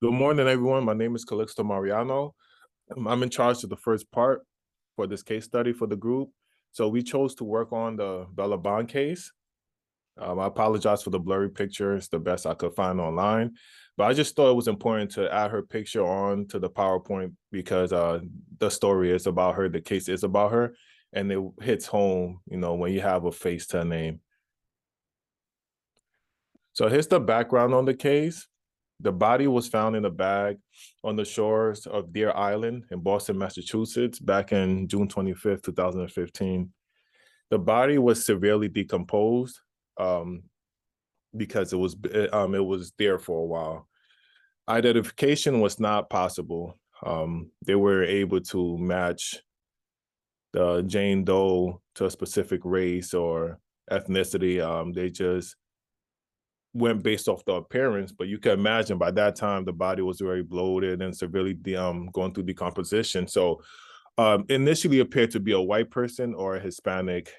Good morning, everyone. My name is Calixto Mariano. I'm in charge of the first part for this case study for the group. So we chose to work on the Bella Bond case. I apologize for the blurry picture. It's the best I could find online. But I just thought it was important to add her picture on to the PowerPoint because the story is about her, the case is about her, and it hits home, when you have a face to a name. So here's the background on the case. The body was found in a bag on the shores of Deer Island in Boston, Massachusetts, back in June 25th, 2015. The body was severely decomposed because it was there for a while. Identification was not possible. They were able to match the Jane Doe to a specific race or ethnicity. They just went based off the appearance, but you can imagine by that time the body was very bloated and severely going through decomposition. So initially appeared to be a white person or a Hispanic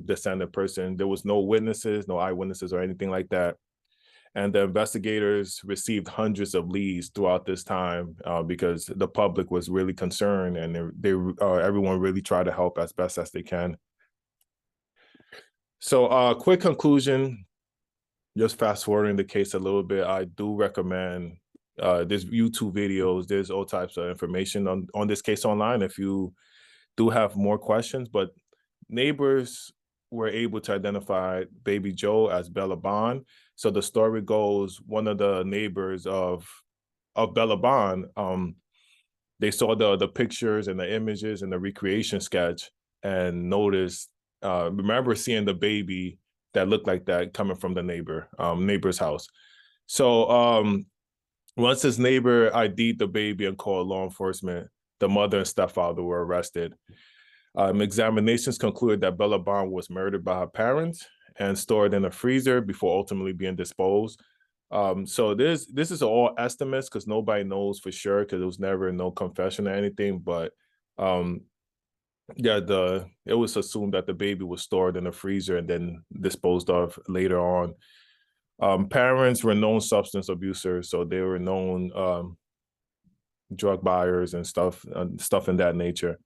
descendant person. There was no witnesses, no eyewitnesses or anything like that. And the investigators received hundreds of leads throughout this time because the public was really concerned, and everyone really tried to help as best as they can. So quick conclusion, just fast forwarding the case a little bit, I do recommend there's YouTube videos, there's all types of information on this case online if you do have more questions. But neighbors were able to identify baby Joe as Bella Bond. So the story goes, one of the neighbors of Bella Bond, they saw the pictures and the images and the recreation sketch and noticed, remember seeing the baby that looked like that coming from the neighbor's house. So once his neighbor ID'd the baby and called law enforcement, the mother and stepfather were arrested. Examinations concluded that Bella Bond was murdered by her parents and stored in a freezer before ultimately being disposed. So this is all estimates because nobody knows for sure because there was never no confession or anything. But yeah, it was assumed that the baby was stored in a freezer and then disposed of later on. Parents were known substance abusers, so they were known drug buyers and stuff in that nature.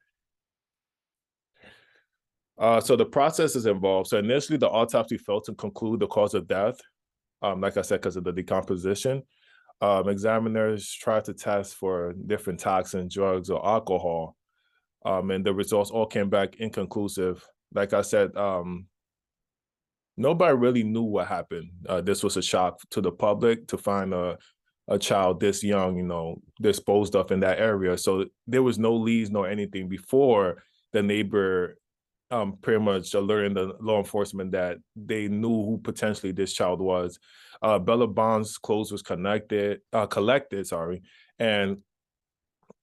So the process is involved. So initially, the autopsy failed to conclude the cause of death, like I said, because of the decomposition. Examiners tried to test for different toxins, drugs, or alcohol, and the results all came back inconclusive. Like I said, nobody really knew what happened. This was a shock to the public to find a child this young, disposed of in that area. So there was no leads nor anything before the neighbor pretty much alerting the law enforcement that they knew who potentially this child was. Bella Bond's clothes was collected, and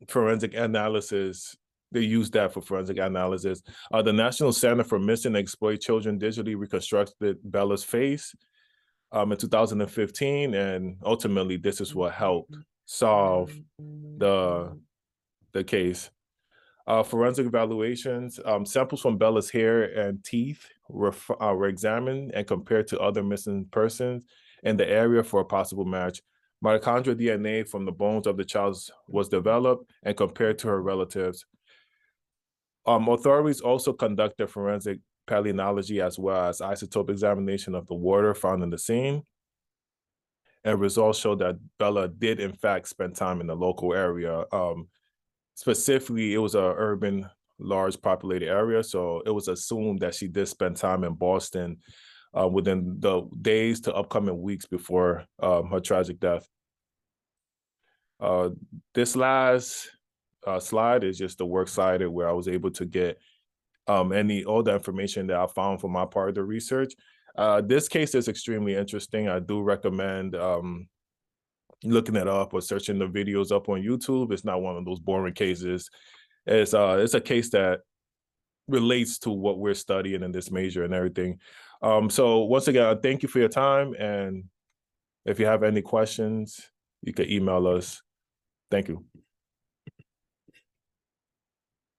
forensic analysis, they used that for forensic analysis. The National Center for Missing and Exploited Children digitally reconstructed Bella's face in 2015, and ultimately this is what helped solve the case. Forensic evaluations, samples from Bella's hair and teeth were examined and compared to other missing persons in the area for a possible match. Mitochondrial DNA from the bones of the child was developed and compared to her relatives. Authorities also conducted forensic paleontology as well as isotope examination of the water found in the scene. And results showed that Bella did in fact spend time in the local area. Specifically, it was an urban, large populated area, so it was assumed that she did spend time in Boston within the days to upcoming weeks before her tragic death. This last slide is just the works cited where I was able to get all the information that I found from my part of the research. This case is extremely interesting. I do recommend looking it up or searching the videos up on YouTube. It's not one of those boring cases. It's a case that relates to what we're studying in this major and everything. So once again, thank you for your time. And if you have any questions, you can email us. Thank you.